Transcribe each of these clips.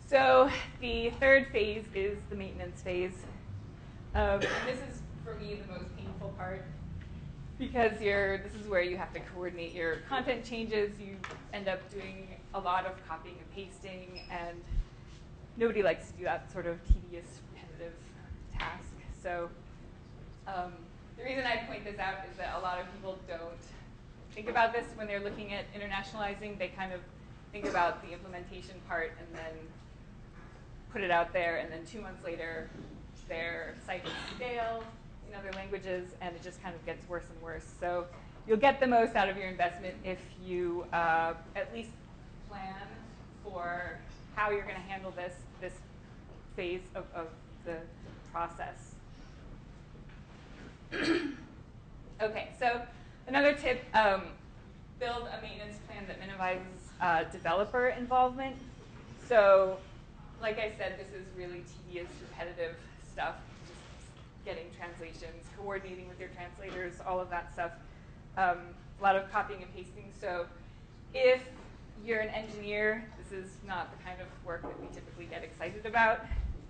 So the third phase is the maintenance phase. And this is, for me, the most painful part, because this is where you have to coordinate your content changes. You end up doing a lot of copying and pasting, and nobody likes to do that sort of tedious, repetitive task. So the reason I point this out is that a lot of people don't think about this when they're looking at internationalizing. They kind of think about the implementation part and then put it out there, and then 2 months later, their site is stale in other languages, and it just kind of gets worse and worse. So you'll get the most out of your investment if you at least plan for how you're going to handle this phase of the process. Okay, so another tip, build a maintenance plan that minimizes developer involvement. So like I said, this is really tedious, repetitive stuff, just getting translations, coordinating with your translators, all of that stuff. A lot of copying and pasting. So if you're an engineer, this is not the kind of work that we typically get excited about.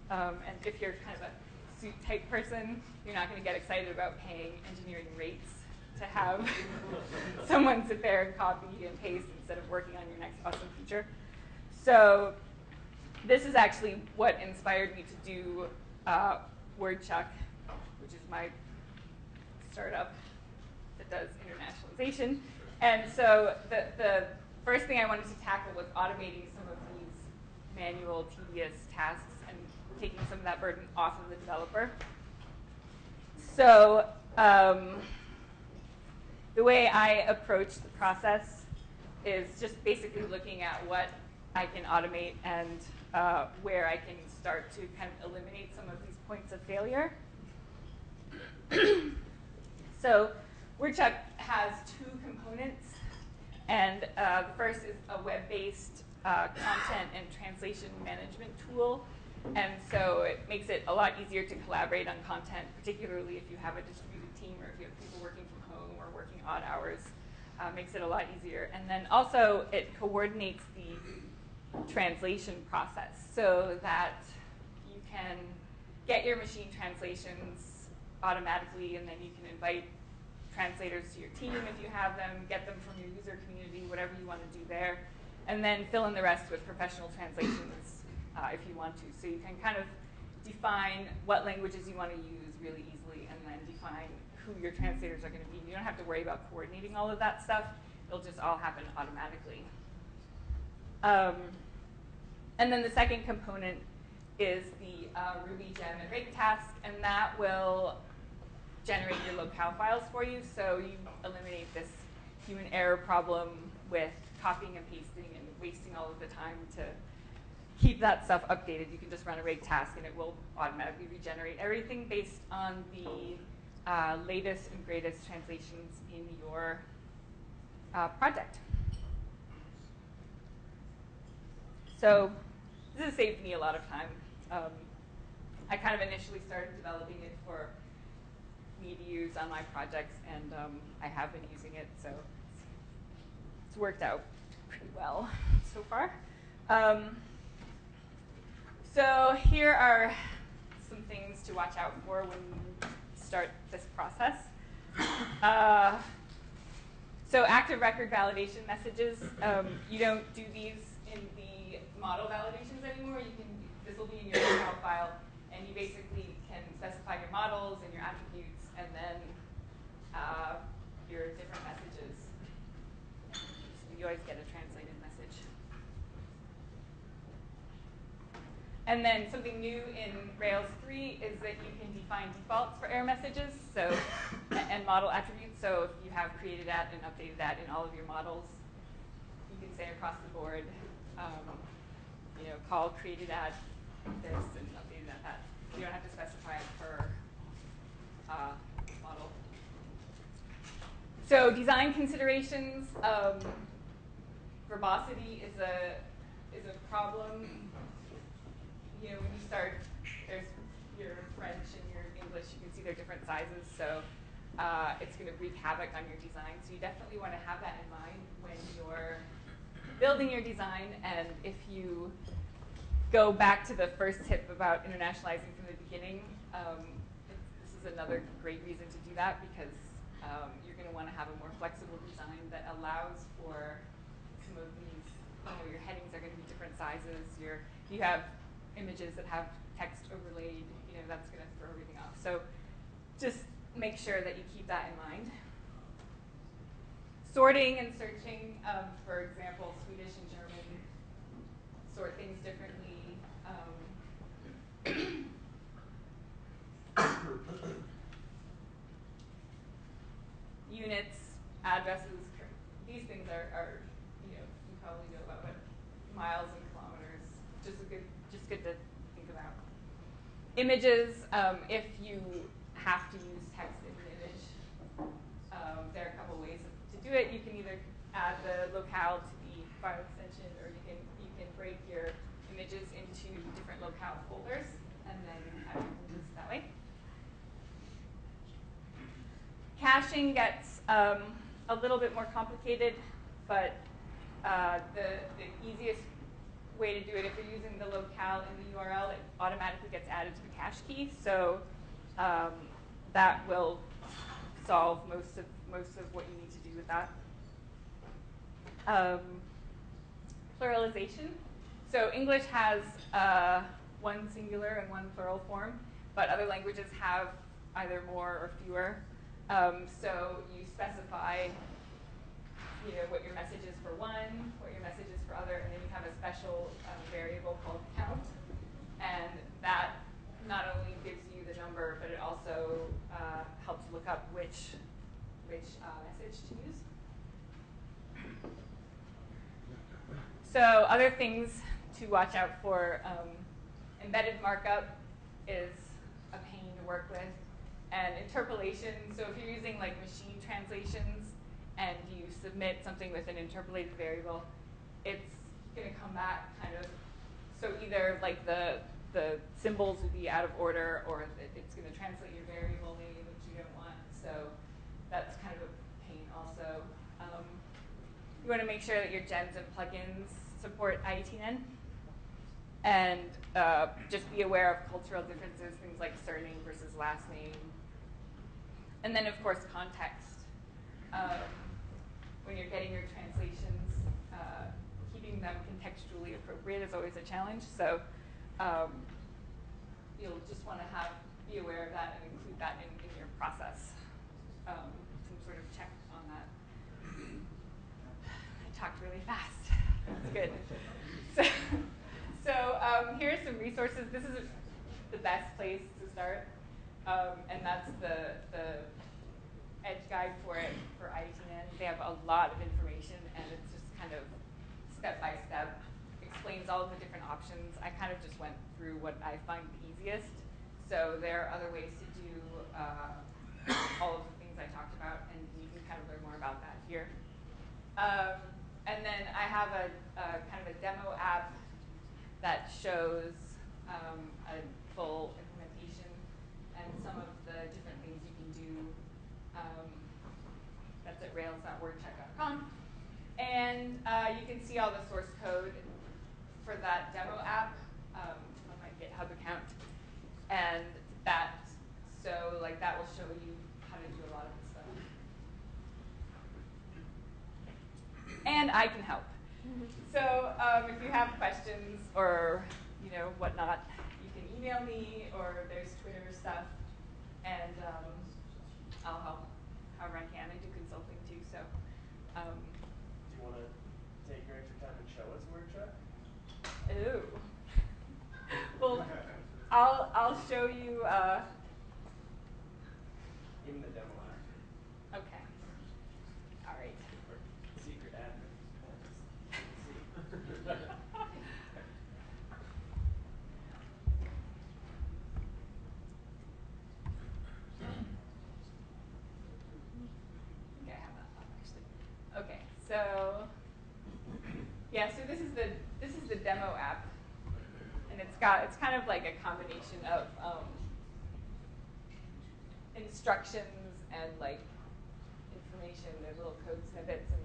And if you're kind of a suit type person, you're not going to get excited about paying engineering rates to have someone sit there and copy and paste instead of working on your next awesome feature. So this is actually what inspired me to do wordchuck, which is my startup that does internationalization. And so the first thing I wanted to tackle was automating some of these manual, tedious tasks and taking some of that burden off of the developer. So the way I approach the process is just basically looking at what I can automate and where I can start to kind of eliminate some of these points of failure. So wordchuck has 2 components, and the first is a web-based content and translation management tool. And so it makes it a lot easier to collaborate on content, particularly if you have a distributed team or if you have people working from home or working odd hours. Makes it a lot easier. And then also it coordinates the translation process so that you can get your machine translations automatically, and then you can invite translators to your team if you have them, get them from your user community, whatever you want to do there, and then fill in the rest with professional translations if you want to. So you can kind of define what languages you want to use really easily, and then define who your translators are going to be. You don't have to worry about coordinating all of that stuff. It'll just all happen automatically. And then the second component is the Ruby gem and rake task, and that will generate your locale files for you. So you eliminate this human error problem with copying and pasting and wasting all of the time to keep that stuff updated. You can just run a rake task, and it will automatically regenerate everything based on the latest and greatest translations in your project. So this has saved me a lot of time. I kind of initially started developing it for me to use on my projects, and I have been using it, so it's worked out pretty well so far. So here are some things to watch out for when you start this process. So active record validation messages, you don't do these in the model validations anymore. This will be in your locale file, and you basically can specify your models and your attributes, and then your different messages. So you always get a translated message. And then something new in Rails 3 is that you can define defaults for error messages, so and model attributes. So if you have created at and updated that in all of your models, you can say across the board, call created at this and updated at that. You don't have to specify it per model. So design considerations, verbosity is a problem. When you start, there's your French and your English. You can see they're different sizes, so it's going to wreak havoc on your design. So you definitely want to have that in mind when you're building your design. And if you go back to the first tip about internationalizing from the beginning. This is another great reason to do that because you're going to want to have a more flexible design that allows for some of these, your headings are going to be different sizes. You have images that have text overlaid, that's going to throw everything off. So just make sure that you keep that in mind. Sorting and searching, for example, Swedish and German sort things differently. Units, addresses, these things are you probably know about, but miles and kilometers, just good to think about. Images, if you have to use text in an image, there are a couple ways to do it. You can either add the locale to the file extension, or you can break your images into different locale folders, and then have your images that way. Caching gets a little bit more complicated, but the easiest way to do it, if you're using the locale in the URL, it automatically gets added to the cache key. So that will solve most of what you need to do with that. Pluralization. So English has one singular and one plural form, but other languages have either more or fewer. So you specify what your message is for one, what your message is for other, and then you have a special variable called count. And that not only gives you the number, but it also helps look up which message to use. So other things to watch out for, embedded markup is a pain to work with. And interpolation, so if you're using like machine translations and you submit something with an interpolated variable, it's going to come back kind of, so either like the symbols will be out of order, or it's going to translate your variable name, which you don't want. So that's kind of a pain also. You want to make sure that your gens and plugins support i18n. And just be aware of cultural differences, things like surname versus last name. And then, of course, context. When you're getting your translations, keeping them contextually appropriate is always a challenge. So you'll just want to be aware of that and include that in your process. Some sort of check on that. I talked really fast. That's good. So here's some resources. This is the best place to start, and that's the edge guide for it for i18n. They have a lot of information, and it's just kind of step by step, explains all of the different options. I kind of just went through what I find the easiest. So there are other ways to do all of the things I talked about, and you can kind of learn more about that here. And then I have a kind of a demo app that shows a full implementation and some of the different things you can do. That's at rails.wordchuck.com. And you can see all the source code for that demo app on my GitHub account. And that will show you how to do a lot of this stuff. And I can help. So if you have questions or whatnot, you can email me, or there's Twitter stuff, and I'll help however I can. I do consulting too, so. Do you want to take your extra time and show us wordchuck? Ooh. Well, I'll show you. In the demo app. Okay. All right. Secret admin. Okay, I have that up actually. Okay, so yeah, so this is the demo app, and it's kind of like a combination of instructions and like information. There's little code snippets and